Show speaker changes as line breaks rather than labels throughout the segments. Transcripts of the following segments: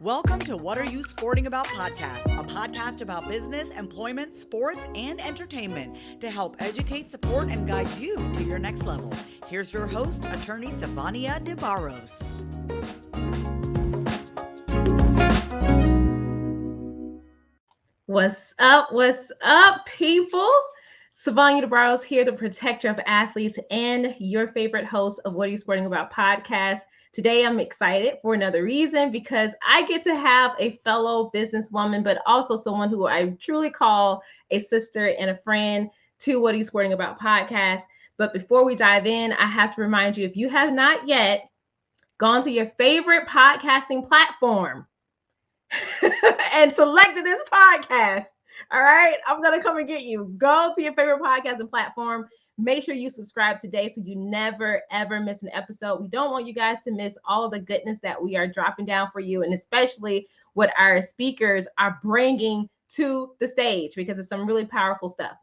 Welcome to What Are You Sporting About podcast, a podcast about business, employment, sports, and entertainment to help educate, support, and guide you to your next level. Here's your host, attorney Sivonnia DeBarros.
What's up, people? Sivonnia DeBarros here, the protector of athletes and your favorite host of What Are You Sporting About podcast. Today, I'm excited for another reason because I get to have a fellow businesswoman, but also someone who I truly call a sister and a friend to What Are You Sporting About podcast. But before we dive in, I have to remind you, if you have not yet gone to your favorite podcasting platform and selected this podcast, all right, I'm going to come and get you. Go to your favorite podcasting platform. Make sure you subscribe today so you never, ever miss an episode. We don't want you guys to miss all of the goodness that we are dropping down for you, and especially what our speakers are bringing to the stage, because it's some really powerful stuff.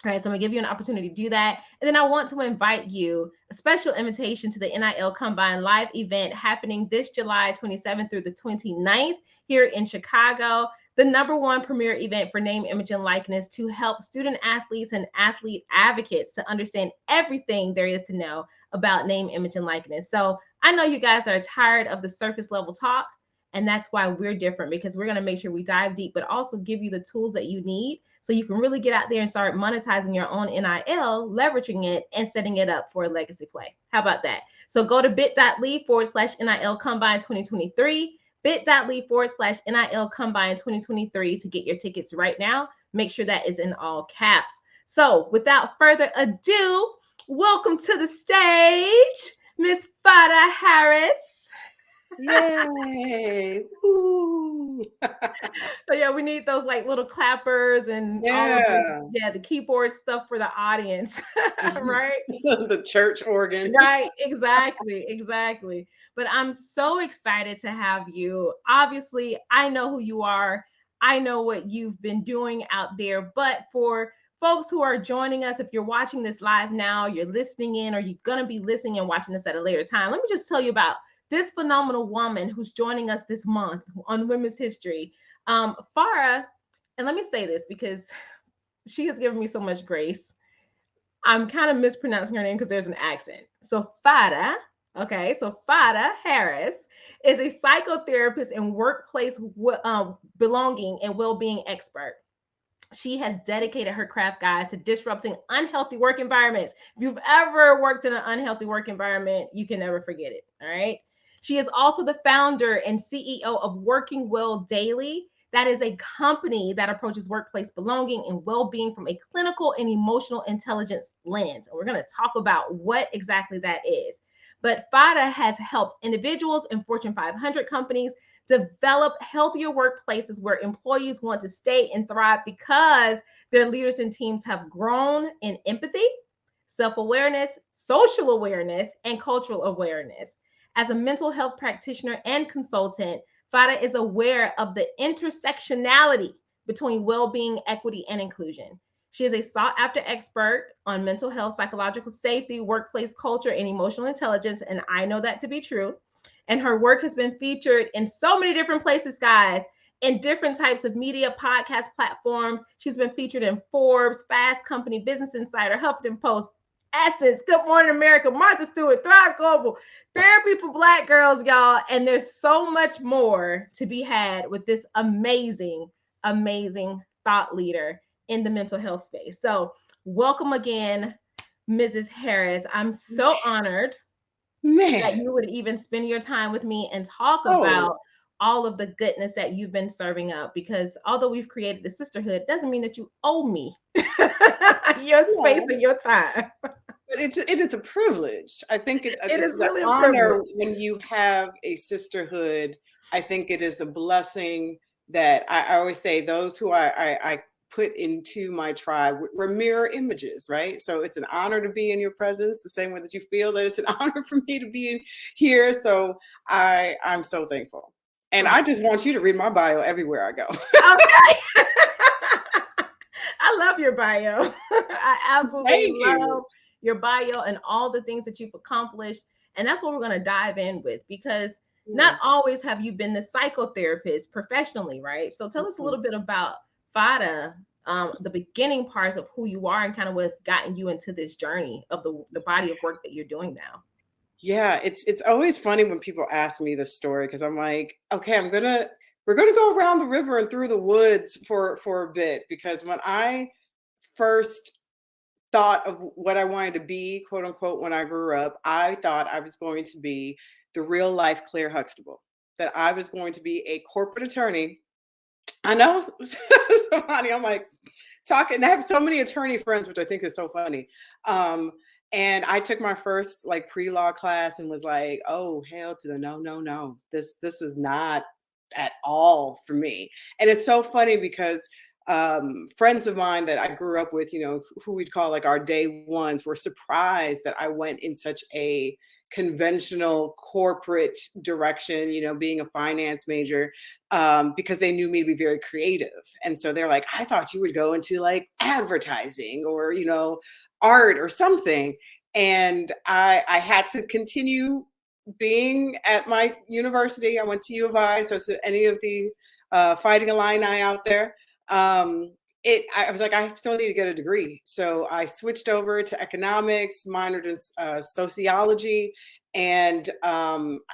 All right, so I'm going to give you an opportunity to do that. And then I want to invite you a special invitation to the NIL Combine live event happening this July 27th through the 29th here in Chicago. The #1 premier event for name, image, and likeness to help student athletes and athlete advocates to understand everything there is to know about name, image, and likeness. So I know you guys are tired of the surface level talk, and that's why we're different, because we're going to make sure we dive deep, but also give you the tools that you need so you can really get out there and start monetizing your own NIL, leveraging it, and setting it up for a legacy play. How about that? So go to bit.ly/NIL Combine 2023. bit.ly/NIL Combine 2023 to get your tickets right now. Make sure that is in all caps. So without further ado, welcome to the stage, Miss Farah Harris.
Yay! Ooh.
So yeah, we need those like little clappers and all of the keyboard stuff for the audience, right?
The church organ.
Right, exactly. But I'm so excited to have you. Obviously, I know who you are. I know what you've been doing out there. But for folks who are joining us, if you're watching this live now, you're listening in, or you're going to be listening and watching this at a later time, let me just tell you about this phenomenal woman who's joining us this month on Women's History. Farah, and let me say this because she has given me so much grace. I'm kind of mispronouncing her name because there's an accent. So Farah, okay, so Farah Harris is a psychotherapist and workplace belonging and well-being expert. She has dedicated her craft, guys, to disrupting unhealthy work environments. If you've ever worked in an unhealthy work environment, you can never forget it, all right? She is also the founder and CEO of WorkingWellDaily. That is a company that approaches workplace belonging and well-being from a clinical and emotional intelligence lens. And we're going to talk about what exactly that is. But Farah has helped individuals and Fortune 500 companies develop healthier workplaces where employees want to stay and thrive because their leaders and teams have grown in empathy, self-awareness, social awareness, and cultural awareness. As a mental health practitioner and consultant, Farah is aware of the intersectionality between well-being, equity, and inclusion. She is a sought-after expert on mental health, psychological safety, workplace culture, and emotional intelligence, and I know that to be true. And her work has been featured in so many different places, guys, in different types of media, podcast platforms. She's been featured in Forbes, Fast Company, Business Insider, Huffington Post, Essence, Good Morning America, Martha Stewart, Thrive Global, Therapy for Black Girls, y'all. And there's so much more to be had with this amazing thought leader in the mental health space. So welcome again, Mrs. Harris. I'm so honored that you would even spend your time with me and talk about all of the goodness that you've been serving up, because although we've created the sisterhood, doesn't mean that you owe me your space and your time.
But it is a privilege. I think it is
really
an honor when you have a sisterhood. I think it is a blessing that I always say those who I put into my tribe, we're mirror images, right? So it's an honor to be in your presence, the same way that you feel that it's an honor for me to be in here. So I'm so thankful. And I just want you to read my bio everywhere I go.
Okay. I love your bio. I absolutely love your bio and all the things that you've accomplished. And that's what we're going to dive in with, because not always have you been the psychotherapist professionally, right? So tell us a little bit about Farah, the beginning parts of who you are and kind of what gotten you into this journey of the body of work that you're doing now.
Yeah, it's always funny when people ask me this story, because I'm like, okay, we're gonna go around the river and through the woods for a bit, because when I first thought of what I wanted to be, quote unquote, when I grew up, I thought I was going to be the real life Claire Huxtable, that I was going to be a corporate attorney. I know, so funny. I'm like talking. I have so many attorney friends, which I think is so funny. And I took my first like pre-law class and was like, oh, hell to the no, no, no. This is not at all for me. And it's so funny because friends of mine that I grew up with, who we'd call like our day ones, were surprised that I went in such a conventional corporate direction, being a finance major, because they knew me to be very creative. And so they're like, I thought you would go into like advertising or, art or something. And I had to continue being at my university. I went to U of I, so to any of the Fighting Illini out there, I was like, I still need to get a degree. So I switched over to economics, minored in sociology, and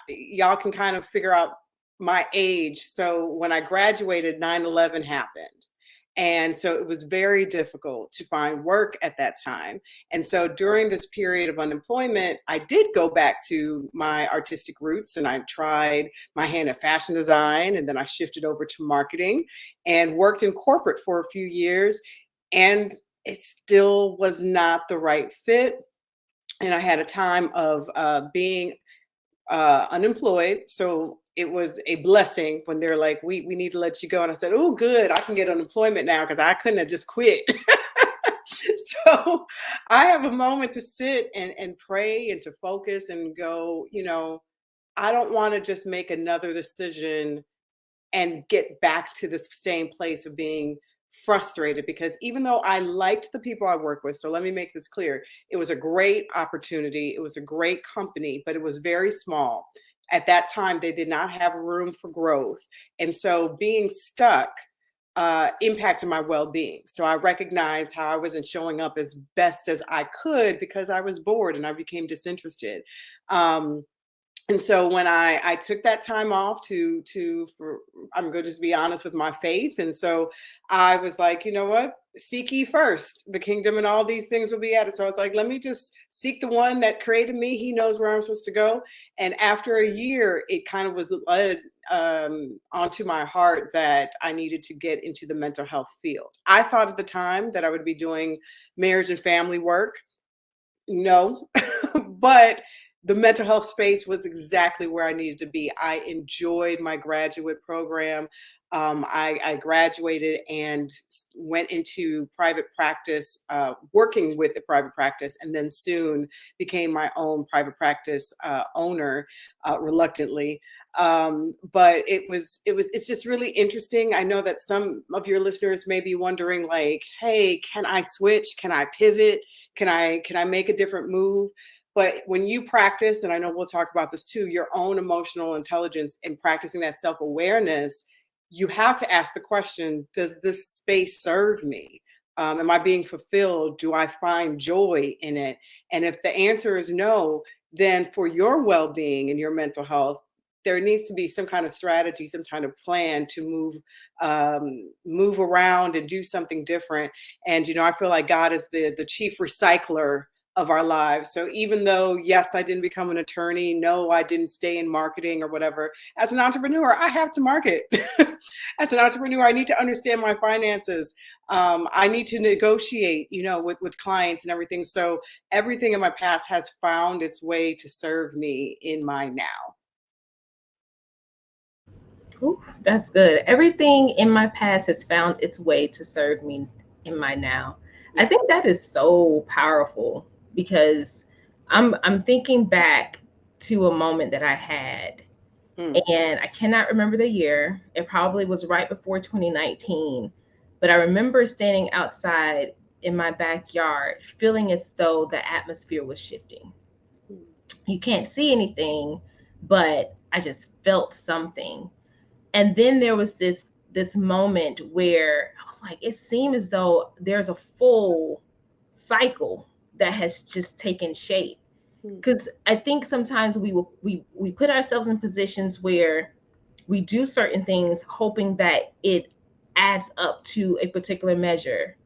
y'all can kind of figure out my age. So when I graduated, 9/11 happened. And so it was very difficult to find work at that time. And so during this period of unemployment, I did go back to my artistic roots, and I tried my hand at fashion design, and then I shifted over to marketing and worked in corporate for a few years. And it still was not the right fit. And I had a time of being unemployed. So it was a blessing when they're like, we need to let you go. And I said, oh, good, I can get unemployment now, because I couldn't have just quit. So I have a moment to sit and pray and to focus and go, I don't want to just make another decision and get back to this same place of being frustrated, because even though I liked the people I work with, so let me make this clear, it was a great opportunity, it was a great company, but it was very small. At that time, they did not have room for growth. And so being stuck impacted my well-being. So I recognized how I wasn't showing up as best as I could because I was bored and I became disinterested. And so when I took that time off I'm going to just be honest with my faith. And so I was like, you know what? Seek ye first the kingdom, and all these things will be added. So I was like, let me just seek the one that created me. He knows where I'm supposed to go. And after a year, it kind of was led onto my heart that I needed to get into the mental health field. I thought at the time that I would be doing marriage and family work. No, but the mental health space was exactly where I needed to be. I enjoyed my graduate program. I graduated and went into private practice, working with a private practice, and then soon became my own private practice owner, reluctantly. But it's just really interesting. I know that some of your listeners may be wondering, like, hey, can I switch? Can I pivot? Can I make a different move? But when you practice, and I know we'll talk about this too, your own emotional intelligence and practicing that self-awareness, you have to ask the question, does this space serve me? Am I being fulfilled? Do I find joy in it? And if the answer is no, then for your well-being and your mental health, there needs to be some kind of strategy, some kind of plan to move around and do something different. And, I feel like God is the chief recycler of our lives. So even though, yes, I didn't become an attorney, no, I didn't stay in marketing or whatever, as an entrepreneur, I have to market. As an entrepreneur, I need to understand my finances. I need to negotiate, with clients and everything. So everything in my past has found its way to serve me in my now.
Ooh, that's good. Everything in my past has found its way to serve me in my now. Yeah. I think that is so powerful, because I'm thinking back to a moment that I had, and I cannot remember the year. It probably was right before 2019, but I remember standing outside in my backyard feeling as though the atmosphere was shifting. You can't see anything, but I just felt something. And then there was this moment where I was like, it seemed as though there's a full cycle that has just taken shape. Because I think sometimes we put ourselves in positions where we do certain things hoping that it adds up to a particular measure,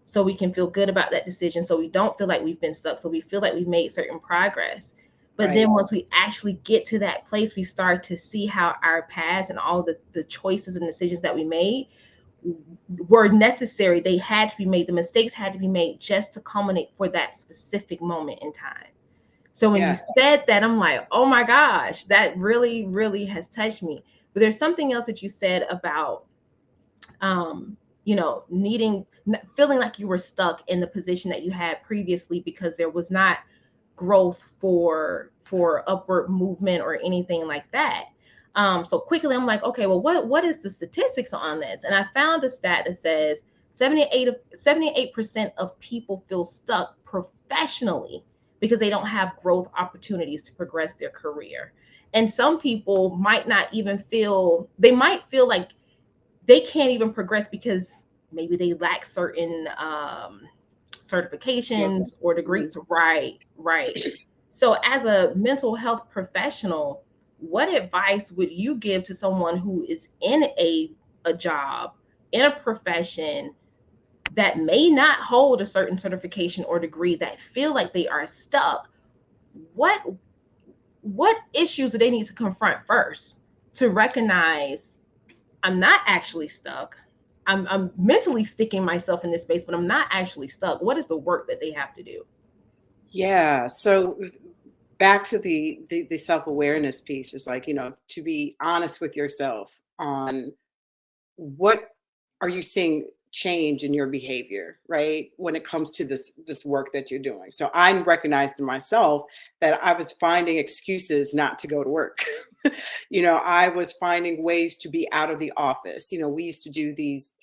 so we can feel good about that decision, so we don't feel like we've been stuck, so we feel like we've made certain progress. But
Right.
then once we actually get to that place, we start to see how our past and all the choices and decisions that we made were necessary. They had to be made. The mistakes had to be made just to culminate for that specific moment in time. So when you
Yes.
said that, I'm like, oh my gosh, that really, really has touched me. But there's something else that you said about, feeling like you were stuck in the position that you had previously because there was not growth for upward movement or anything like that. So quickly, I'm like, okay, well, what is the statistics on this? And I found a stat that says 78% of people feel stuck professionally because they don't have growth opportunities to progress their career. And some people might not even feel, they might feel like they can't even progress because maybe they lack certain
Yes.
certifications or degrees. Right. So, as a mental health professional, what advice would you give to someone who is in a job, in a profession that may not hold a certain certification or degree, that feel like they are stuck? What issues do they need to confront first to recognize I'm not actually stuck? I'm mentally sticking myself in this space, but I'm not actually stuck. What is the work that they have to do?
Yeah. So back to the self-awareness piece is like, to be honest with yourself on what are you seeing change in your behavior, right? When it comes to this work that you're doing. So I recognized in myself that I was finding excuses not to go to work. I was finding ways to be out of the office. We used to do these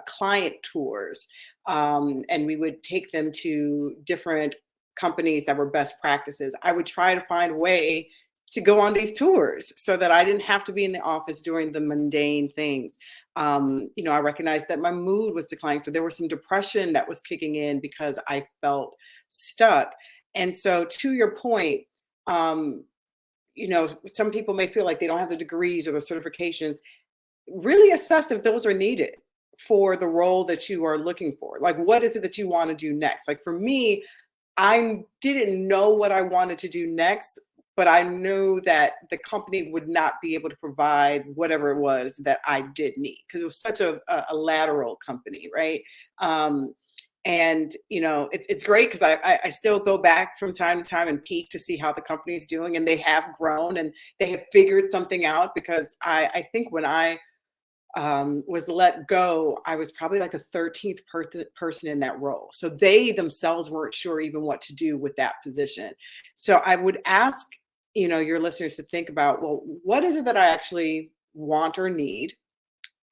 client tours, and we would take them to different companies that were best practices. I would try to find a way to go on these tours so that I didn't have to be in the office doing the mundane things. I recognized that my mood was declining. So there was some depression that was kicking in because I felt stuck. And so to your point, some people may feel like they don't have the degrees or the certifications. Really assess if those are needed for the role that you are looking for. Like, what is it that you want to do next? Like for me, I didn't know what I wanted to do next, but I knew that the company would not be able to provide whatever it was that I did need because it was such a lateral company, right? And it's great because I still go back from time to time and peek to see how the company's doing, and they have grown and they have figured something out. Because I think when I was let go, I was probably like the 13th person in that role. So they themselves weren't sure even what to do with that position. So I would ask, your listeners to think about, well, what is it that I actually want or need?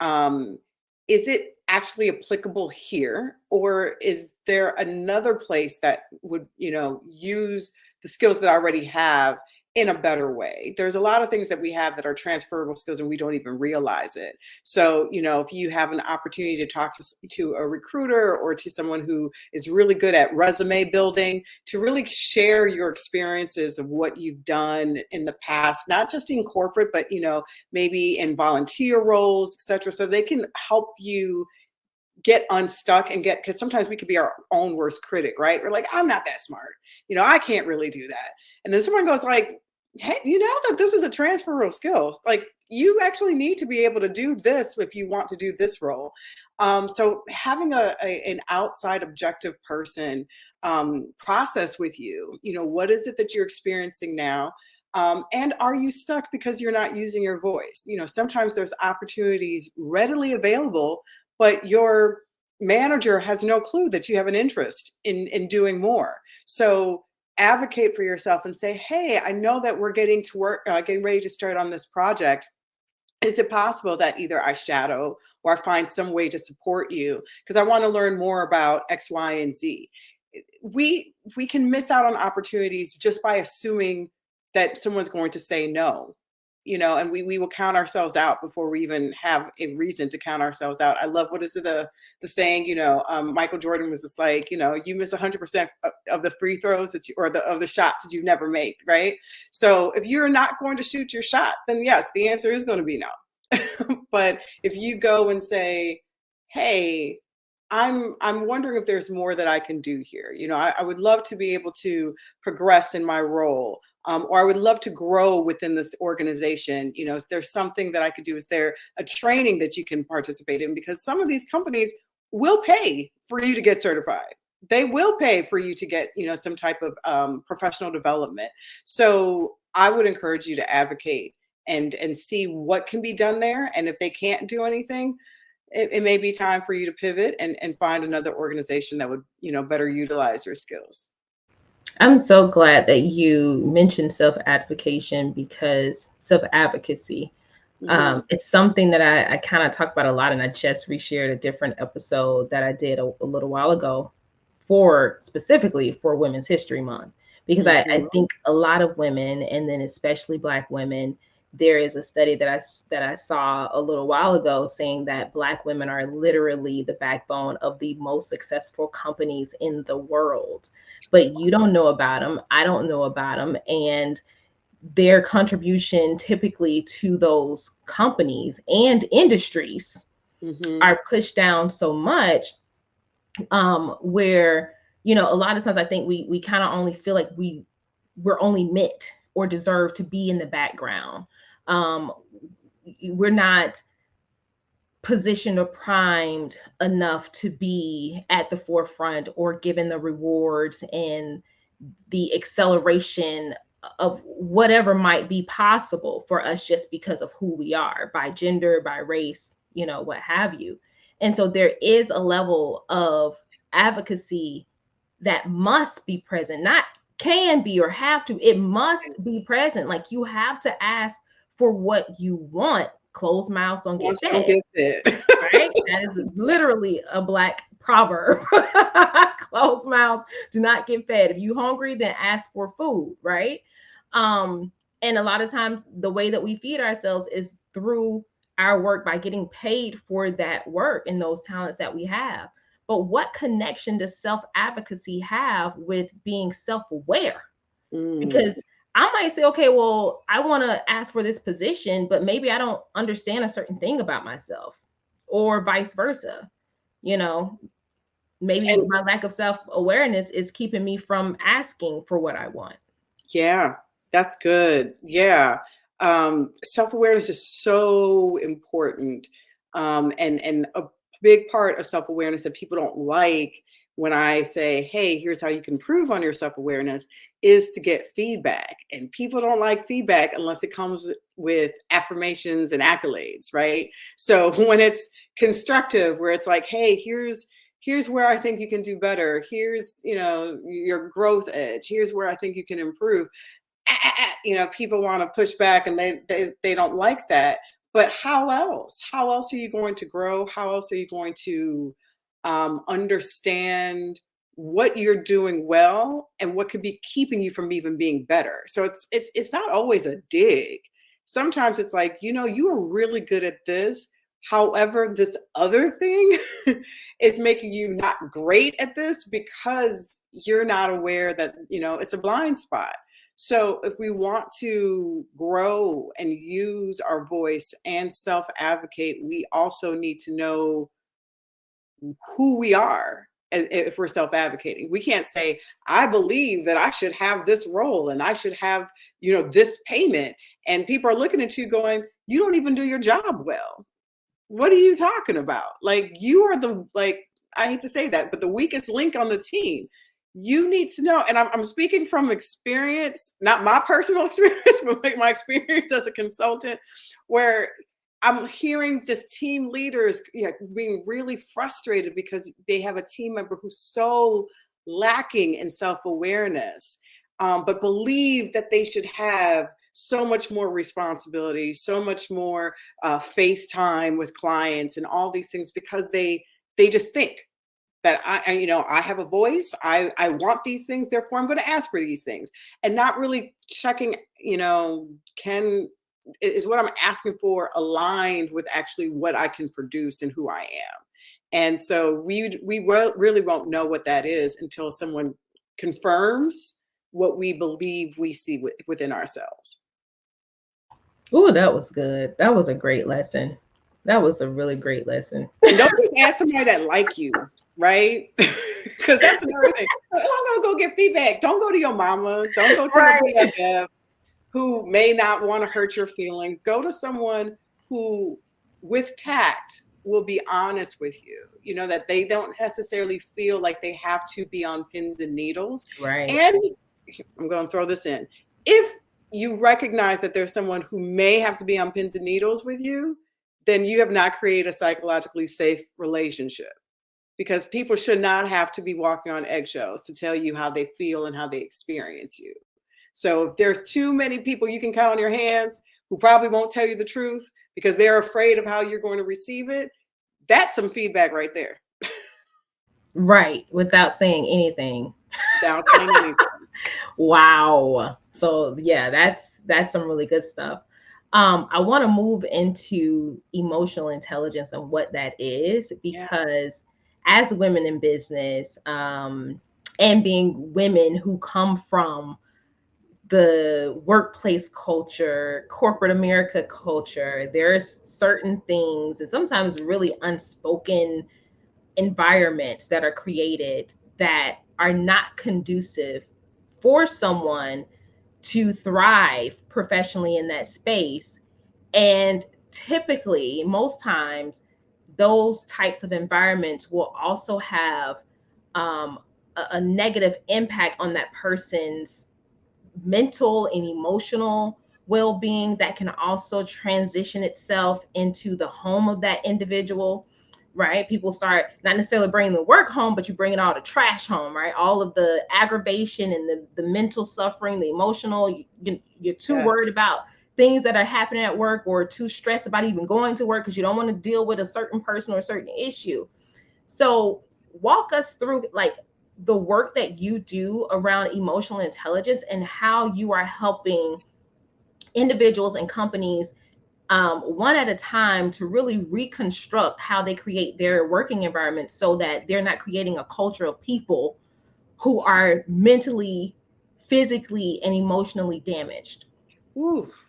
Is it actually applicable here? Or is there another place that would, use the skills that I already have in a better way? There's a lot of things that we have that are transferable skills and we don't even realize it. So, if you have an opportunity to talk to a recruiter or to someone who is really good at resume building, to really share your experiences of what you've done in the past, not just in corporate, but, maybe in volunteer roles, et cetera, so they can help you get unstuck and because sometimes we could be our own worst critic, right? We're like, I'm not that smart. I can't really do that. And then someone goes like, hey, you know that this is a transferable skill. Like you actually need to be able to do this if you want to do this role. So having an outside objective person process with you, what is it that you're experiencing now? And are you stuck because you're not using your voice? Sometimes there's opportunities readily available, but your manager has no clue that you have an interest in doing more. So advocate for yourself and say, hey, I know that we're getting to work, getting ready to start on this project. Is it possible that either I shadow or I find some way to support you? Because I want to learn more about X, Y, and Z. we can miss out on opportunities just by assuming that someone's going to say no, and we will count ourselves out before we even have a reason to count ourselves out. I love, what is it, the saying, Michael Jordan was just like, you miss 100% of the free throws that you, or of the shots that you've never made, right? So if you're not going to shoot your shot, then yes, the answer is going to be no. But if you go and say, hey, I'm wondering if there's more that I can do here. I would love to be able to progress in my role. Or I would love to grow within this organization. Is there something that I could do? Is there a training that you can participate in? Because some of these companies will pay for you to get certified. They will pay for you to get, some type of professional development. So I would encourage you to advocate and see what can be done there. And if they can't do anything, it may be time for you to pivot and find another organization that would, better utilize your skills.
I'm so glad that you mentioned self-advocation, because self-advocacy, it's something that I kind of talk about a lot. And I just reshared a different episode that I did a little while ago specifically for Women's History Month, because I think a lot of women, and then especially Black women, there is a study that I saw a little while ago saying that Black women are literally the backbone of the most successful companies in the world. But you don't know about them. I don't know about them. And their contribution typically to those companies and industries are pushed down so much, where, a lot of times I think we kind of only feel like we're only meant or deserve to be in the background. We're not positioned or primed enough to be at the forefront or given the rewards and the acceleration of whatever might be possible for us just because of who we are, by gender, by race, what have you. And so there is a level of advocacy that must be present, not can be or have to. It must be present. Like, you have to ask for what you want. Closed mouths don't get fed. Right? That is literally a Black proverb. Closed mouths do not get fed. If you're hungry, then ask for food, right? And a lot of times the way that we feed ourselves is through our work, by getting paid for that work and those talents that we have. But what connection does self-advocacy have with being self-aware? Because I might say, okay, well, I want to ask for this position, but maybe I don't understand a certain thing about myself, or vice versa. Maybe my lack of self-awareness is keeping me from asking for what I want.
Yeah, that's good. Yeah. Self-awareness is so important. And a big part of self-awareness that people don't like, when I say, hey, here's how you can improve on your self-awareness, is to get feedback. And people don't like feedback unless it comes with affirmations and accolades, right? So when it's constructive, where it's like, hey, here's where I think you can do better. Here's, your growth edge. Here's where I think you can improve. People want to push back, and they don't like that. But how else? How else are you going to grow? How else are you going to understand what you're doing well and what could be keeping you from even being better? So it's not always a dig. Sometimes it's like, you are really good at this. However, this other thing is making you not great at this because you're not aware that, it's a blind spot. So if we want to grow and use our voice and self-advocate, we also need to know who we are if we're self-advocating. We can't say, I believe that I should have this role and I should have, this payment. And people are looking at you going, you don't even do your job well. What are you talking about? Like, you are I hate to say that, but the weakest link on the team. You need to know. And I'm speaking from experience, not my personal experience, but like my experience as a consultant, where I'm hearing just team leaders being really frustrated because they have a team member who's so lacking in self-awareness, but believe that they should have so much more responsibility, so much more face time with clients and all these things, because they just think that I have a voice. I want these things, therefore I'm going to ask for these things, and not really checking, is what I'm asking for aligned with actually what I can produce and who I am. And so we really won't know what that is until someone confirms what we believe we see within ourselves.
Oh, that was good. That was a great lesson. That was a really great lesson.
And don't just ask somebody that like you, right? Because that's another thing. I'm gonna go get feedback. Don't go to your mama. Don't go to your BFF who may not want to hurt your feelings. Go to someone who, with tact, will be honest with you. That they don't necessarily feel like they have to be on pins and needles.
Right.
And I'm going to throw this in. If you recognize that there's someone who may have to be on pins and needles with you, then you have not created a psychologically safe relationship, because people should not have to be walking on eggshells to tell you how they feel and how they experience you. So if there's too many people you can count on your hands who probably won't tell you the truth because they're afraid of how you're going to receive it, that's some feedback right there.
Right. Without saying anything.
Without saying anything.
Wow. So yeah, that's some really good stuff. I want to move into emotional intelligence and what that is, because as women in business, and being women who come from the workplace culture, corporate America culture, there's certain things and sometimes really unspoken environments that are created that are not conducive for someone to thrive professionally in that space. And typically, most times, those types of environments will also have a negative impact on that person's mental and emotional well-being that can also transition itself into the home of that individual, right? People start not necessarily bringing the work home, but you bringing all the trash home, right? All of the aggravation and the mental suffering, the emotional, you're too worried about things that are happening at work, or too stressed about even going to work because you don't want to deal with a certain person or a certain issue. So walk us through like the work that you do around emotional intelligence and how you are helping individuals and companies one at a time to really reconstruct how they create their working environment so that they're not creating a culture of people who are mentally, physically, and emotionally damaged.
Oof.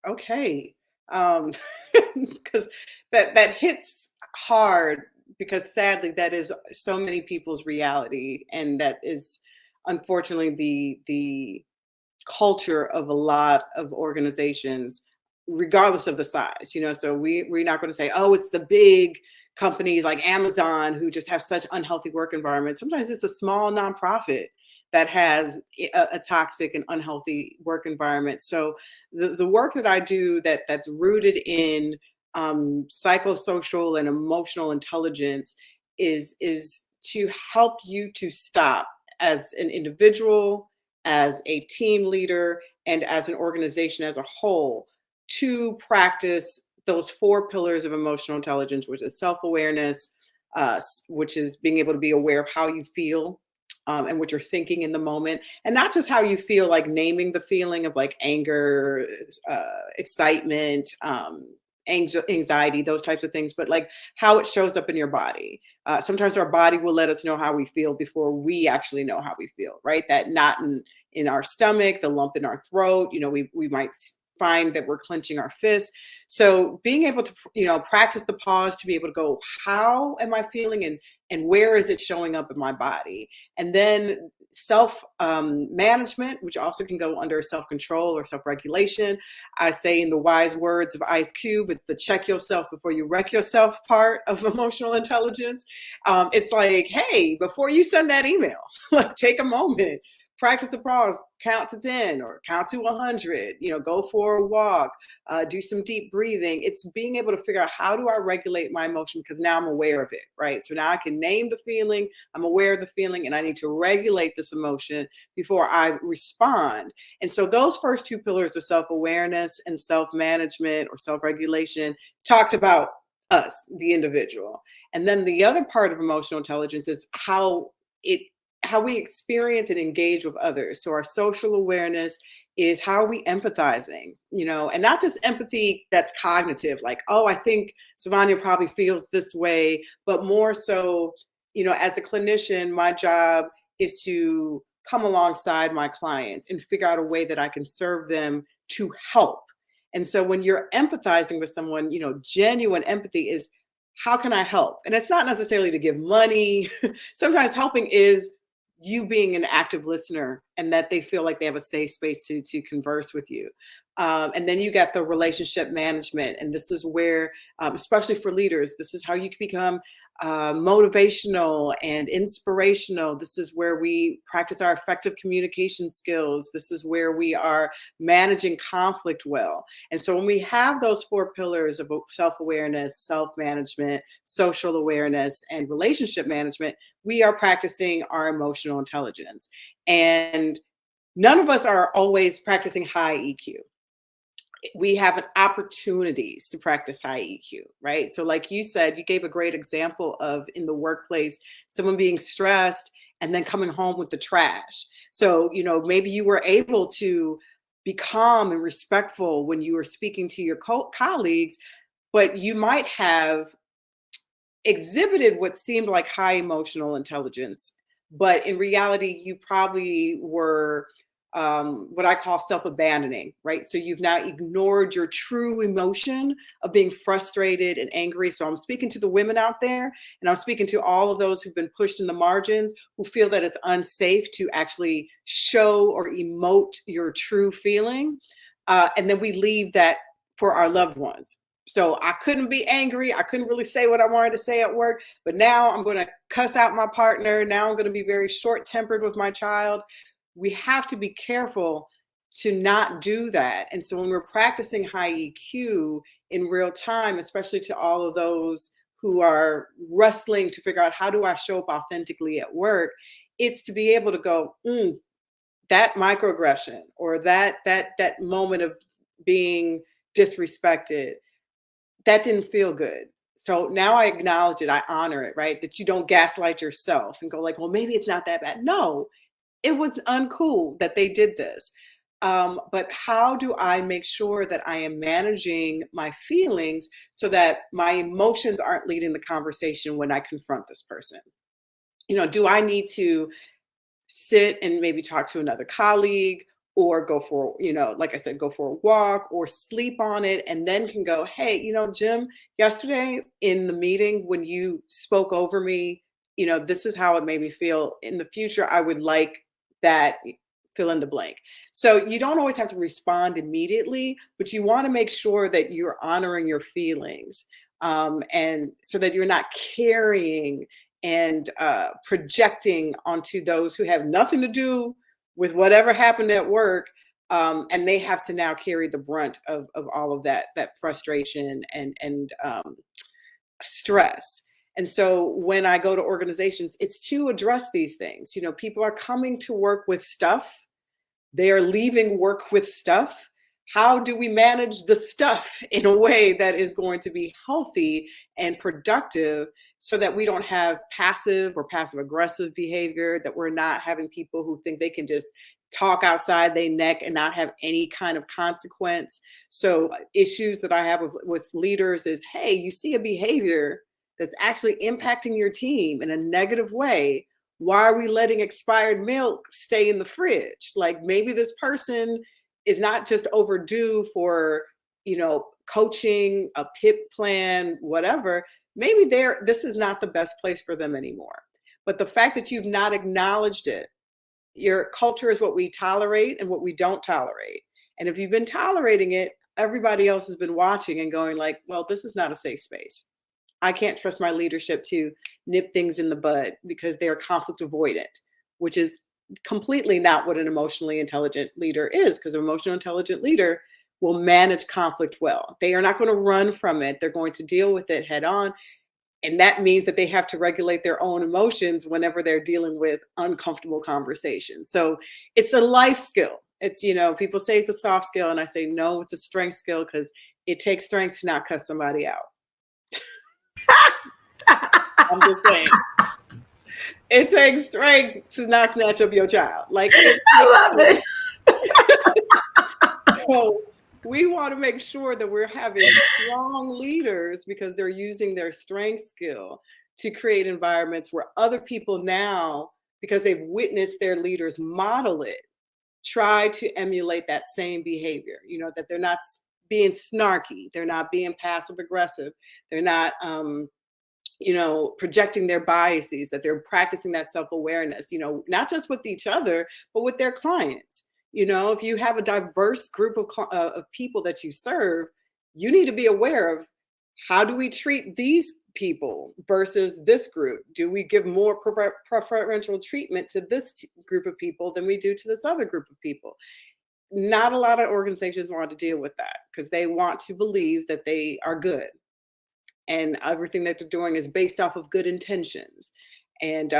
Okay. Because that hits hard, because sadly that is so many people's reality, and that is unfortunately the culture of a lot of organizations, regardless of the size. So we're not going to say, oh, it's the big companies like Amazon who just have such unhealthy work environments. Sometimes it's a small nonprofit that has a toxic and unhealthy work environment. So the work that I do that's rooted in psychosocial and emotional intelligence is to help you to stop, as an individual, as a team leader, and as an organization as a whole, to practice those 4 pillars of emotional intelligence, which is self-awareness, which is being able to be aware of how you feel, and what you're thinking in the moment, and not just how you feel, like naming the feeling of like anger, excitement, anxiety, those types of things, but like how it shows up in your body. Sometimes our body will let us know how we feel before we actually know how we feel, right? That knot in our stomach, the lump in our throat, we might find that we're clenching our fists. So being able to, practice the pause to be able to go, how am I feeling, and where is it showing up in my body? And then self management, which also can go under self-control or self-regulation. I say, in the wise words of Ice Cube, it's the check yourself before you wreck yourself part of emotional intelligence. It's like, hey, before you send that email, like take a moment, practice the pause, count to 10 or count to 100, go for a walk, do some deep breathing. It's being able to figure out, how do I regulate my emotion? Because now I'm aware of it, right? So now I can name the feeling, I'm aware of the feeling, and I need to regulate this emotion before I respond. And so those first 2 pillars of self-awareness and self-management or self-regulation talked about us, the individual. And then the other part of emotional intelligence is how we experience and engage with others. So our social awareness is how are we empathizing, and not just empathy that's cognitive, like, oh, I think Sivonnia probably feels this way, but more so, as a clinician, my job is to come alongside my clients and figure out a way that I can serve them to help. And so when you're empathizing with someone, genuine empathy is, how can I help? And it's not necessarily to give money. Sometimes helping is you being an active listener and that they feel like they have a safe space to converse with you. And then you got the relationship management. And this is where, especially for leaders, this is how you can become motivational and inspirational. This is where we practice our effective communication skills. This is where we are managing conflict well. And so when we have those 4 pillars of self-awareness, self-management, social awareness, and relationship management, we are practicing our emotional intelligence. And none of us are always practicing high EQ. We have opportunities to practice high EQ, right? So like you said, you gave a great example of in the workplace, someone being stressed and then coming home with the trash. So, maybe you were able to be calm and respectful when you were speaking to your colleagues, but you might have exhibited what seemed like high emotional intelligence, but in reality, you probably were what I call self-abandoning, right? So you've now ignored your true emotion of being frustrated and angry. So I'm speaking to the women out there, and I'm speaking to all of those who've been pushed in the margins, who feel that it's unsafe to actually show or emote your true feeling. And then we leave that for our loved ones. So I couldn't be angry. I couldn't really say what I wanted to say at work, but now I'm going to cuss out my partner. Now I'm going to be very short-tempered with my child. We have to be careful to not do that. And so when we're practicing high EQ in real time, especially to all of those who are wrestling to figure out how do I show up authentically at work, it's to be able to go, that microaggression or that moment of being disrespected, that didn't feel good. So now I acknowledge it, I honor it, right? That you don't gaslight yourself and go like, well, maybe it's not that bad. No, it was uncool that they did this. But how do I make sure that I am managing my feelings so that my emotions aren't leading the conversation when I confront this person? Do I need to sit and maybe talk to another colleague or go for, like I said, go for a walk or sleep on it and then can go, hey, Jim, yesterday in the meeting when you spoke over me, this is how it made me feel. In the future, I would like that, fill in the blank. So you don't always have to respond immediately, but you want to make sure that you're honoring your feelings, and so that you're not carrying and projecting onto those who have nothing to do with whatever happened at work, and they have to now carry the brunt of all of that frustration and stress. And so when I go to organizations, it's to address these things. People are coming to work with stuff. They are leaving work with stuff. How do we manage the stuff in a way that is going to be healthy and productive so that we don't have passive or passive aggressive behavior, that we're not having people who think they can just talk outside their neck and not have any kind of consequence. So issues that I have with leaders is, hey, you see a behavior that's actually impacting your team in a negative way. Why are we letting expired milk stay in the fridge? Like maybe this person is not just overdue for, coaching, a PIP plan, whatever. Maybe this is not the best place for them anymore. But the fact that you've not acknowledged it, your culture is what we tolerate and what we don't tolerate. And if you've been tolerating it, everybody else has been watching and going like, well, this is not a safe space. I can't trust my leadership to nip things in the bud because they're conflict avoidant, which is completely not what an emotionally intelligent leader is, because an emotionally intelligent leader will manage conflict well. They are not going to run from it. They're going to deal with it head on. And that means that they have to regulate their own emotions whenever they're dealing with uncomfortable conversations. So it's a life skill. It's, people say it's a soft skill. And I say, no, it's a strength skill because it takes strength to not cut somebody out. I'm just saying. It takes strength to not snatch up your child. Like, it
I
takes
love it.
So we want to make sure that we're having strong leaders because they're using their strength skill to create environments where other people now, because they've witnessed their leaders model it, try to emulate that same behavior. You know, that they're not being snarky, they're not being passive aggressive, they're not projecting their biases, that they're practicing that self-awareness, not just with each other, but with their clients. If you have a diverse group of people that you serve, you need to be aware of, how do we treat these people versus this group? Do we give more preferential treatment to this group of people than we do to this other group of people? Not a lot of organizations want to deal with that because they want to believe that they are good and everything that they're doing is based off of good intentions. And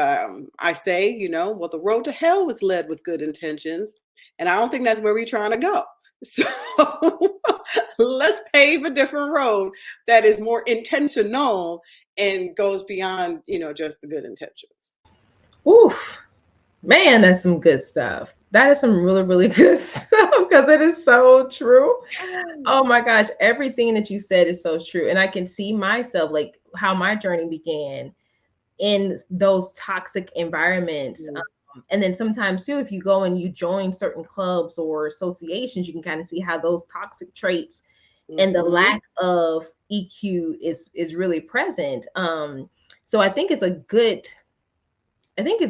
I say, well, the road to hell was led with good intentions. And I don't think that's where we're trying to go. So let's pave a different road that is more intentional and goes beyond, just the good intentions.
Oof. Man, that's some good stuff. That is some really, really good stuff because it is so true. Oh my gosh, everything that you said is so true. And I can see myself, like how my journey began in those toxic environments. And then sometimes too, if you go and you join certain clubs or associations, you can kind of see how those toxic traits and the lack of EQ is really present. So I think it's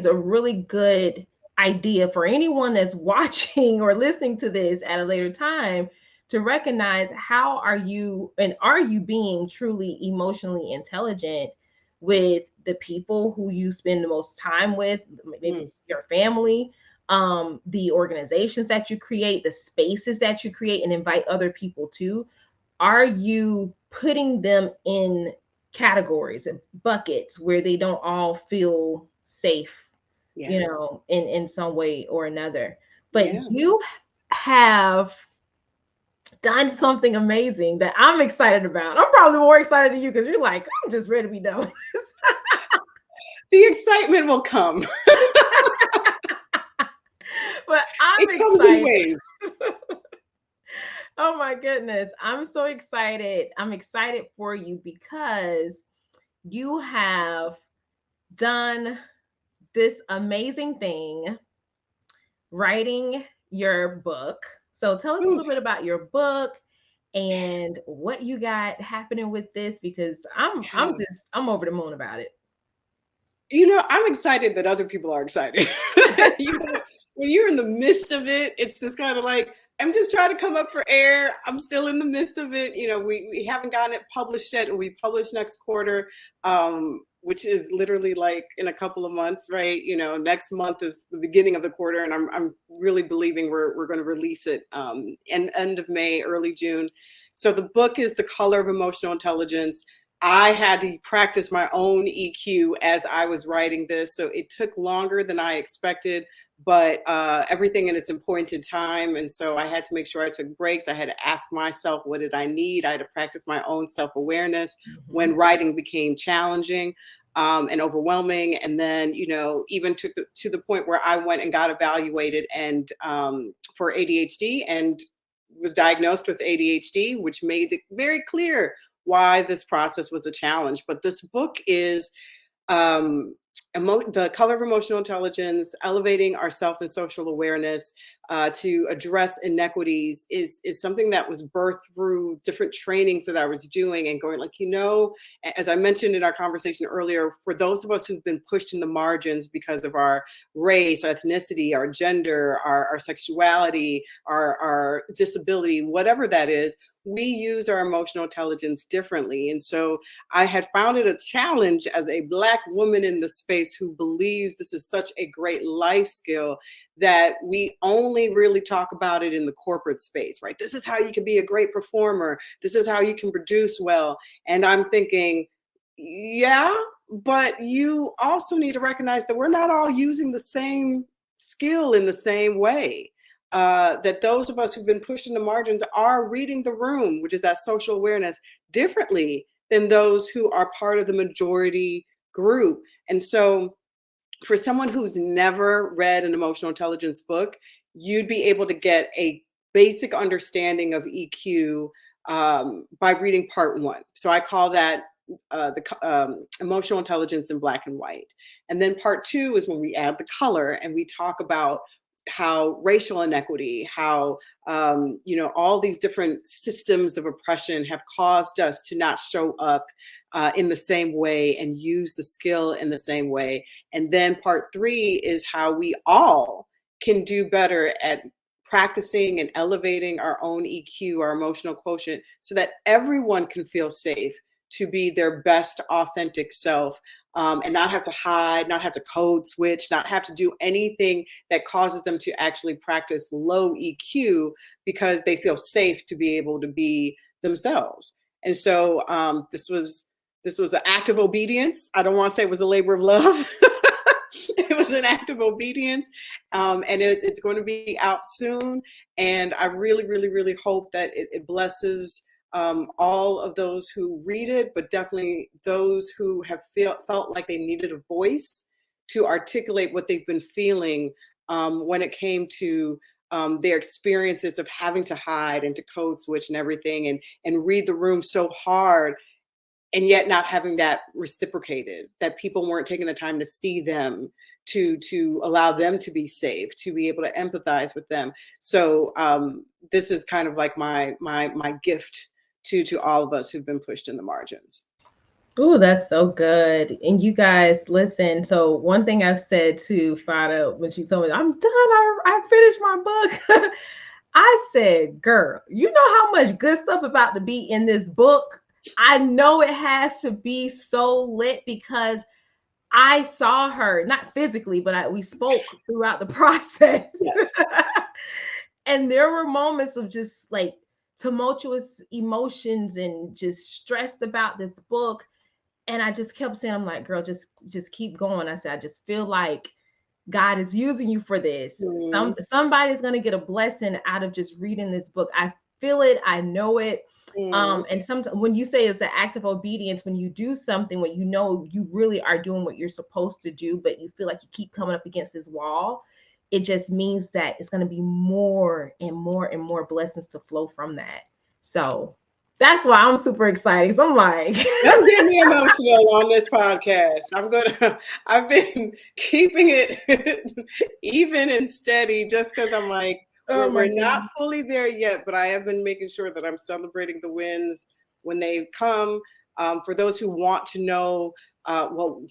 a really good idea for anyone that's watching or listening to this at a later time to recognize, how are you being truly emotionally intelligent with the people who you spend the most time with, maybe your family, the organizations that you create, the spaces that you create and invite other people to. Are you putting them in categories and buckets where they don't all feel safe, in some way or another? But you have done something amazing that I'm excited about. I'm probably more excited than you because you're like, I'm just ready to be done with this.
The excitement will come.
But I'm excited.
Comes in waves.
Oh my goodness. I'm so excited. I'm excited for you because you have done this amazing thing, writing your book. So tell us a little bit about your book and what you got happening with this, because I'm over the moon about it.
I'm excited that other people are excited. When you're in the midst of it, it's just kind of like, I'm just trying to come up for air. I'm still in the midst of it. We haven't gotten it published yet, and we publish next quarter, which is literally like in a couple of months, right? Next month is the beginning of the quarter, and I'm really believing we're going to release it end of May, early June. So the book is The Color of Emotional Intelligence. I had to practice my own EQ as I was writing this, so it took longer than I expected, but everything in its appointed time. And so I had to make sure I took breaks. I had to ask myself, what did I need? I had to practice my own self-awareness when writing became challenging and overwhelming. And then, even to the point where I went and got evaluated and for ADHD and was diagnosed with ADHD, which made it very clear why this process was a challenge. But this book is The Color of Emotional Intelligence, elevating our self and social awareness to address inequities is something that was birthed through different trainings that I was doing and going like, as I mentioned in our conversation earlier, for those of us who've been pushed in the margins because of our race, ethnicity, our gender, our sexuality, our disability, whatever that is, we use our emotional intelligence differently. And so I had found it a challenge as a Black woman in the space who believes this is such a great life skill that we only really talk about it in the corporate space, right? This is how you can be a great performer. This is how you can produce well. And I'm thinking, yeah, but you also need to recognize that we're not all using the same skill in the same way. That those of us who've been pushed in the margins are reading the room, which is that social awareness, differently than those who are part of the majority group. And so for someone who's never read an emotional intelligence book, you'd be able to get a basic understanding of EQ by reading part 1. So I call that the emotional intelligence in black and white. And then part 2 is when we add the color and we talk about how racial inequity, how all these different systems of oppression have caused us to not show up in the same way and use the skill in the same way. And then part 3 is how we all can do better at practicing and elevating our own EQ, our emotional quotient, so that everyone can feel safe to be their best authentic self, and not have to hide, not have to code switch, not have to do anything that causes them to actually practice low EQ because they feel safe to be able to be themselves. And so this was an act of obedience. I don't want to say it was a labor of love. It was an act of obedience, and it's going to be out soon. And I really, really, really hope that it blesses all of those who read it, but definitely those who have felt like they needed a voice to articulate what they've been feeling when it came to their experiences of having to hide and to code switch and everything, and read the room so hard, and yet not having that reciprocated, that people weren't taking the time to see them, to allow them to be safe, to be able to empathize with them. So this is kind of like my gift to all of us who've been pushed in the margins.
Oh, that's so good. And you guys, listen. So one thing I've said to Farah when she told me, I'm done, I finished my book. I said, girl, you know how much good stuff about to be in this book? I know it has to be so lit because I saw her, not physically, but we spoke throughout the process. Yes. And there were moments of just like tumultuous emotions and just stressed about this book. And I just kept saying, I'm like, girl, just keep going. I said, I just feel like God is using you for this. Mm-hmm. Somebody's going to get a blessing out of just reading this book. I feel it. I know it. Mm-hmm. And sometimes when you say it's an act of obedience, when you do something, when you know you really are doing what you're supposed to do, but you feel like you keep coming up against this wall, it just means that it's going to be more and more and more blessings to flow from that. So that's why I'm super excited. So I'm like,
don't get me emotional on this podcast. I've been keeping it even and steady just because I'm like, we're not fully there yet, but I have been making sure that I'm celebrating the wins when they come. For those who want to know,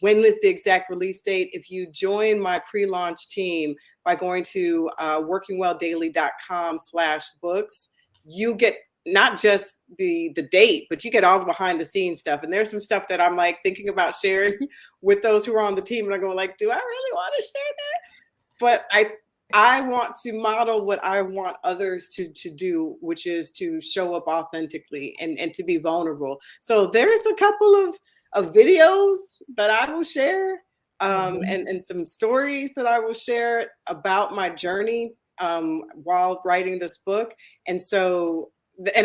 when is the exact release date? If you join my pre-launch team by going to WorkingWellDaily.com/books, you get not just the date, but you get all the behind the scenes stuff. And there's some stuff that I'm like thinking about sharing with those who are on the team. And I'm going like, do I really want to share that? But I want to model what I want others to do, which is to show up authentically and to be vulnerable. So there's a couple of videos that I will share, and some stories that I will share about my journey while writing this book. And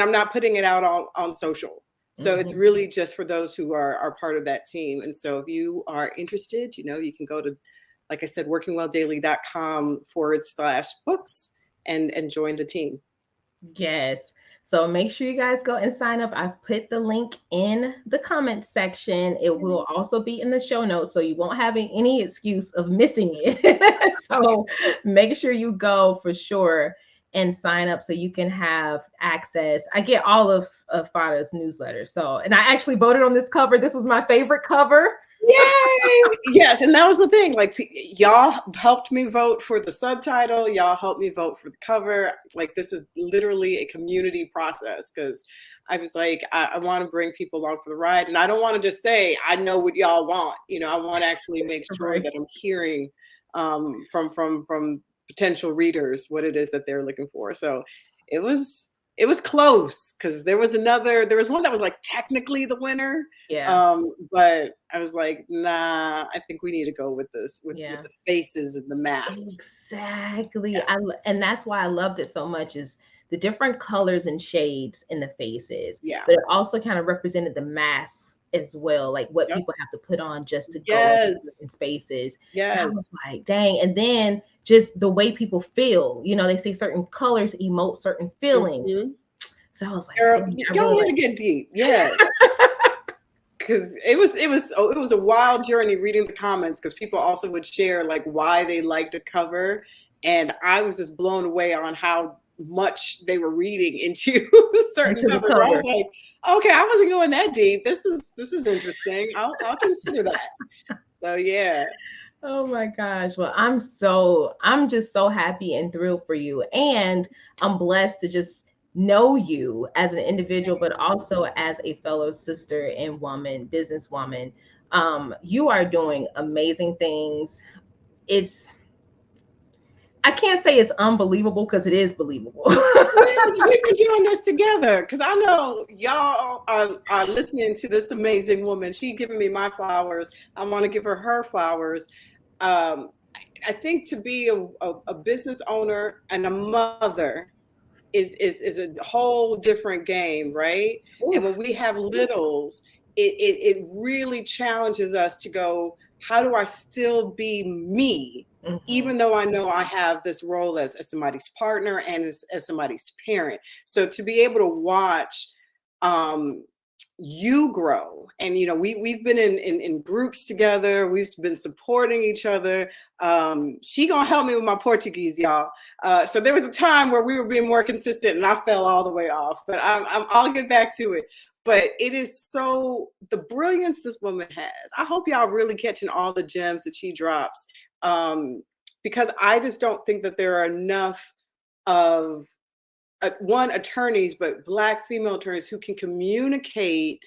I'm not putting it out on social. So it's really just for those who are part of that team. And so if you are interested, you can go to, like I said, WorkingWellDaily.com/books and join the team.
Yes. So make sure you guys go and sign up. I've put the link in the comment section. It will also be in the show notes, so you won't have any excuse of missing it. So make sure you go for sure and sign up so you can have access. I get all of Farah's newsletters. So, and I actually voted on this cover. This was my favorite cover.
Yay! Yes, and that was the thing. Like, y'all helped me vote for the subtitle. Y'all helped me vote for the cover. Like, this is literally a community process because I was like, I want to bring people along for the ride, and I don't want to just say I know what y'all want. I want to actually make sure that I'm hearing from potential readers what it is that they're looking for. So it was close because there was one that was like technically the winner. Yeah. But I was like, nah, I think we need to go with this, with the faces and the masks.
Exactly. Yeah. And that's why I loved it so much is the different colors and shades in the faces. Yeah. But it also kind of represented the masks as well, like what
Yep.
people have to put on just to go
Yes.
in spaces. And I was
Yes.
like, dang. And then just the way people feel, you know, they say certain colors emote certain feelings.
Mhm.
So I was like,
Girl,
dang, I
y'all
really
want to get deep. Yes. Because it was a wild journey reading the comments, because people also would share like why they liked a cover, and I was just blown away on how much they were reading into certain
Into the
covers. I
cover.
was like, okay, I wasn't going that deep. This is interesting. I'll consider that. So yeah.
Oh my gosh. Well, I'm just so happy and thrilled for you. And I'm blessed to just know you as an individual, but also as a fellow sister and woman, businesswoman. You are doing amazing things. I can't say it's unbelievable because it is believable.
We've been doing this together, because I know y'all are listening to this amazing woman. She's giving me my flowers. I want to give her her flowers. I think to be a business owner and a mother is a whole different game, right?
Oof.
And when we have littles, it really challenges us to go, how do I still be me?
Mhm.
Even though I know I have this role as somebody's partner and as somebody's parent. So to be able to watch you grow, and you know, we've been in groups together, we've been supporting each other. She gonna help me with my Portuguese, y'all. So there was a time where we were being more consistent and I fell all the way off, but I'll get back to it. But it is so, the brilliance this woman has. I hope y'all really catching all the gems that she drops, because I just don't think that there are enough of attorneys, but Black female attorneys who can communicate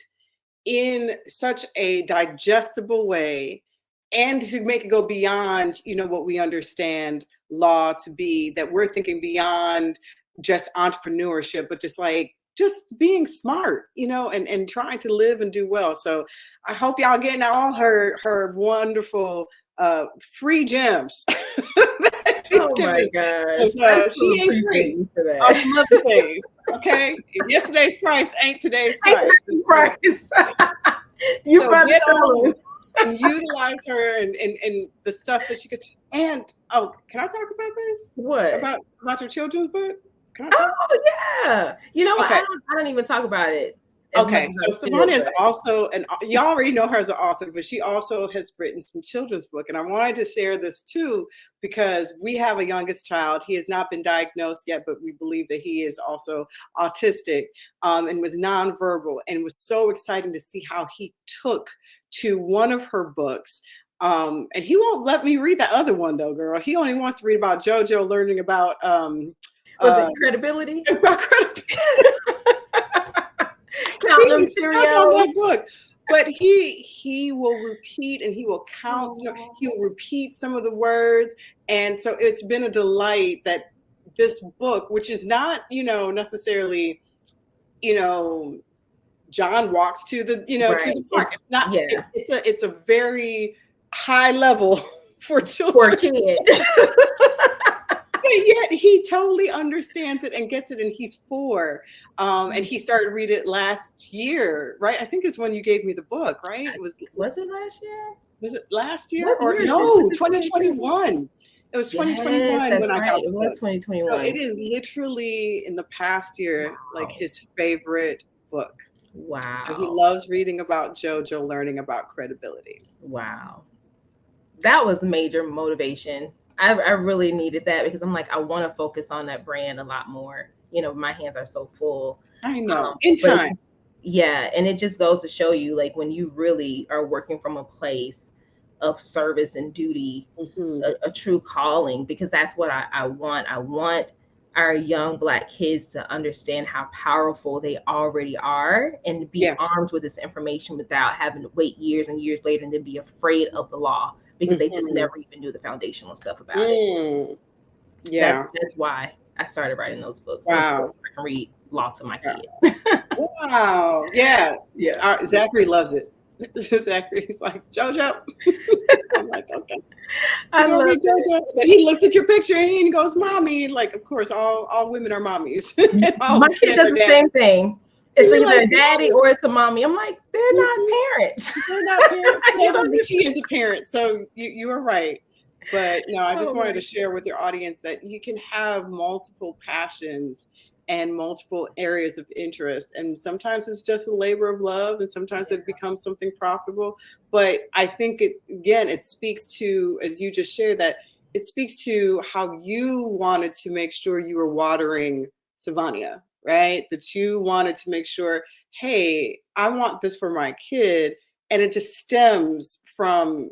in such a digestible way, and to make it go beyond, you know, what we understand law to be, that we're thinking beyond just entrepreneurship, but just being smart, you know, and trying to live and do well. So I hope y'all getting all her wonderful free gems.
Oh my gosh.
She ain't free on some other things. Okay, yesterday's price ain't today's price.
You
So
better
get
tell
on
her.
and utilize her and the stuff that she could. And oh, can I talk about this?
What?
About your children's book? Can I talk?
Oh yeah. You know what?
Okay.
I don't even talk about it.
Okay, so Sivonnia is also, and you already know her as an author, but she also has written some children's book. And I wanted to share this too, because we have a youngest child. He has not been diagnosed yet, but we believe that he is also autistic, and was nonverbal. And it was so exciting to see how he took to one of her books. And he won't let me read the other one though, girl. He only wants to read about JoJo learning about
was it credibility?
About credibility.
Count them Cheerios.
Book. But he will repeat, and he will count. You know, he will repeat some of the words, and so it's been a delight that this book, which is not, you know, necessarily, you know, John walks to the, you know,
Right.
to the park. It's not.
Yeah.
It's a very high level for children.
For a kid.
But yet he totally understands it and gets it, and he's 4. And he started reading it last year, right? I think it's when you gave me the book, right?
Was it last year?
Was it last year?
What
Or
year
no,
is
2021. It was 2021
yes,
when I got
it was 2021.
So it is literally in the past year, like his favorite book.
Wow.
So he loves reading about JoJo learning about credibility.
Wow. That was major motivation. I really needed that, because I'm like, I want to focus on that brand a lot more. You know, my hands are so full.
I know. In time.
Yeah. And it just goes to show you, like, when you really are working from a place of service and duty, a true calling, because that's what I want. I want our young Black kids to understand how powerful they already are, and be armed with this information without having to wait years and years later and then be afraid of the law, because they just never even knew the foundational stuff about it.
Yeah.
That's why I started writing those books.
Wow.
So I can read law to my kid.
Wow. Yeah.
Yeah.
Zachary loves it. Zachary's like, JoJo. I'm like, okay.
I love
JoJo. But he looks at your picture and he goes, mommy. Like, of course, all women are mommies.
My kid does the same thing. it's
You're
either
like,
a daddy or it's a mommy. I'm like, they're not parents.
they're not parents.
You know?
But she is a parent, so you are right. But no, I just
Oh
wanted
my
to share with your audience that you can have multiple passions and multiple areas of interest. And sometimes it's just a labor of love, and sometimes it becomes something profitable. But I think it speaks to, as you just shared, that it speaks to how you wanted to make sure you were watering Sivonnia, right? That you wanted to make sure, hey, I want this for my kid. And it just stems from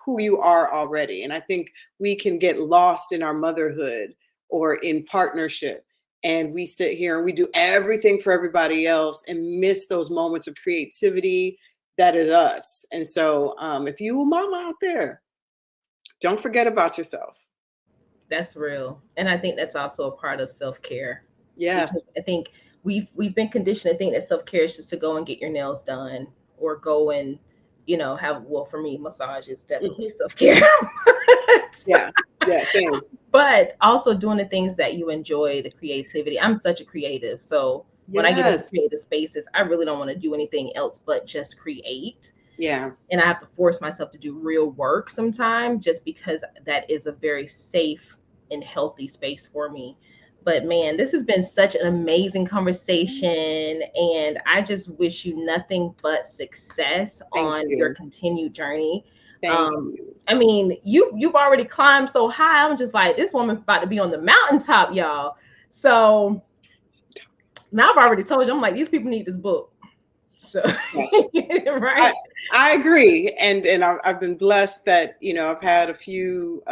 who you are already. And I think we can get lost in our motherhood or in partnership. And we sit here and we do everything for everybody else and miss those moments of creativity that is us. And so if you a mama out there, don't forget about yourself.
That's real. And I think that's also a part of self-care.
Yes.
Because I think we've been conditioned to think that self-care is just to go and get your nails done or go and, for me, massage is definitely self-care.
Yeah. Yeah. Same.
But also doing the things that you enjoy, the creativity. I'm such a creative. So when I get into
Yes.
creative spaces, I really don't want to do anything else but just create.
Yeah.
And I have to force myself to do real work sometimes just because that is a very safe and healthy space for me. But man, this has been such an amazing conversation. And I just wish you nothing but success
Thank
on your
you.
continued journey.
Thank you.
I mean, you've already climbed so high. I'm just like, this woman's about to be on the mountaintop, y'all. So now I've already told you, I'm like, these people need this book. So
Yes.
right.
I agree. And I've been blessed that, I've had a few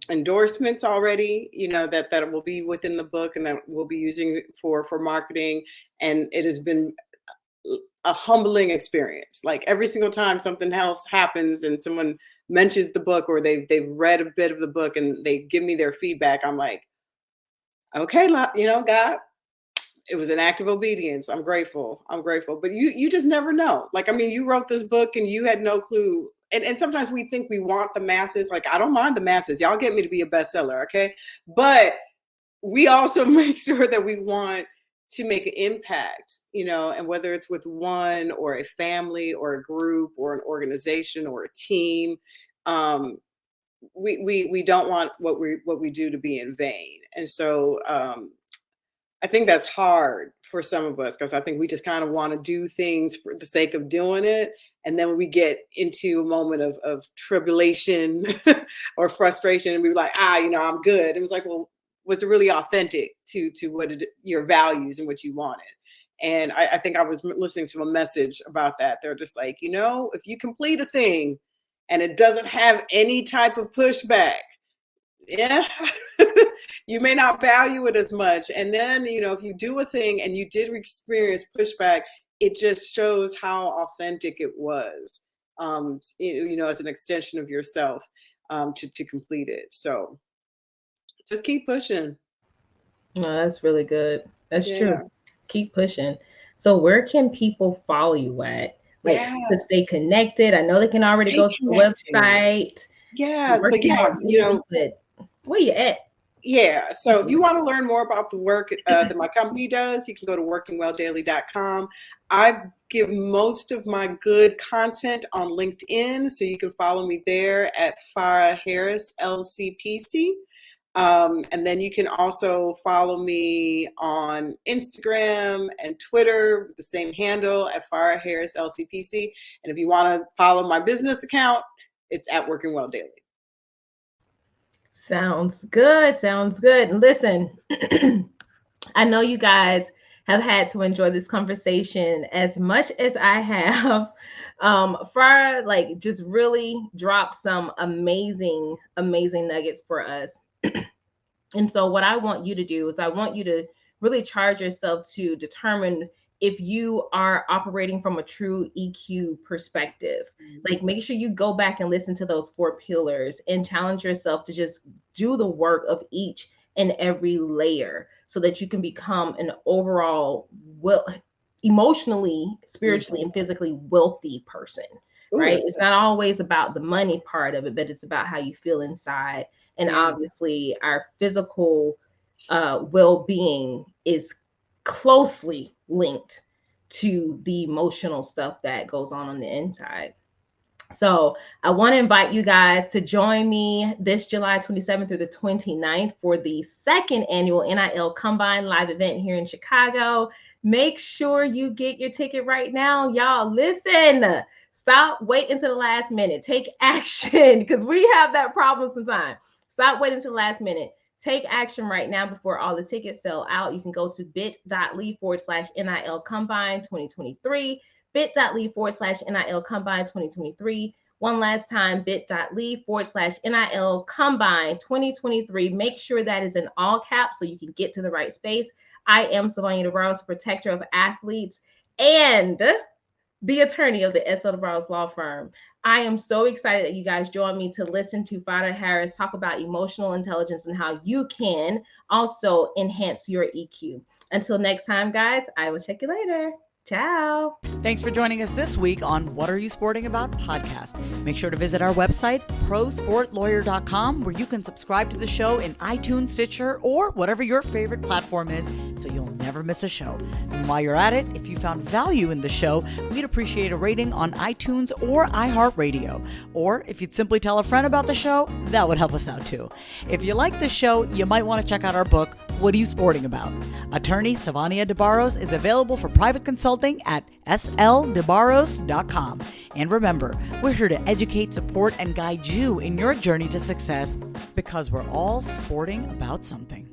endorsements already, that will be within the book and that we'll be using for marketing. And it has been a humbling experience. Like every single time something else happens and someone mentions the book or they've read a bit of the book and they give me their feedback, I'm like, okay, God, it was an act of obedience. I'm grateful. But you just never know. Like, I mean, you wrote this book and you had no clue. And sometimes we think we want the masses. Like, I don't mind the masses. Y'all get me to be a bestseller, okay? But we also make sure that we want to make an impact, and whether it's with one or a family or a group or an organization or a team, we don't want what we do to be in vain. And so I think that's hard for some of us because I think we just kind of want to do things for the sake of doing it. And then when we get into a moment of tribulation or frustration and we're like, I'm good. And it's like, well, was it really authentic to your values and what you wanted? And I think I was listening to a message about that. They're just like, if you complete a thing and it doesn't have any type of pushback, yeah, you may not value it as much. And then, if you do a thing and you did experience pushback, it just shows how authentic it was, as an extension of yourself, to complete it. So just keep pushing.
No, that's really good. That's
Yeah.
true. Keep pushing. So where can people follow you at? Like to stay connected. I know they can already go to the website.
Yes,
But where you at?
Yeah. So if you want to learn more about the work that my company does, you can go to WorkingWellDaily.com. I give most of my good content on LinkedIn, so you can follow me there at Farah Harris, LCPC. And then you can also follow me on Instagram and Twitter with the same handle at Farah Harris, LCPC. And if you want to follow my business account, it's at Working Well Daily.
Sounds good. Listen, I know you guys have had to enjoy this conversation as much as I have. Farah, just really dropped some amazing nuggets for us. And so what I want you to do is I want you to really charge yourself to determine if you are operating from a true EQ perspective. Like make sure you go back and listen to those 4 pillars and challenge yourself to just do the work of each and every layer so that you can become an overall emotionally, spiritually, and physically wealthy person. Right? It's not always about the money part of it, but it's about how you feel inside. And obviously our physical well-being is closely linked to the emotional stuff that goes on the inside. So I want to invite you guys to join me this July 27th through the 29th for the second annual NIL Combine live event here in Chicago. Make sure you get your ticket right now. Y'all, listen, stop waiting until the last minute. Take action, because we have that problem sometimes. Stop waiting until the last minute. Take action right now before all the tickets sell out. You can go to bit.ly/NIL Combine 2023. bit.ly/NIL Combine 2023. One last time, bit.ly/NIL Combine 2023. Make sure that is in all caps so you can get to the right space. I am Sivonnia DeBarros, protector of athletes and the attorney of the S.L. DeBarros Law Firm. I am so excited that you guys join me to listen to Farah Harris talk about emotional intelligence and how you can also enhance your EQ. Until next time, guys, I will check you later. Ciao.
Thanks for joining us this week on What Are You Sporting About podcast. Make sure to visit our website, prosportlawyer.com, where you can subscribe to the show in iTunes, Stitcher, or whatever your favorite platform is, so you'll never miss a show. And while you're at it, if you found value in the show, we'd appreciate a rating on iTunes or iHeartRadio. Or if you'd simply tell a friend about the show, that would help us out too. If you like the show, you might want to check out our book, What Are You Sporting About? Attorney Sivonnia DeBarros is available for private consulting at sldebarros.com. And remember, we're here to educate, support, and guide you in your journey to success, because we're all sporting about something.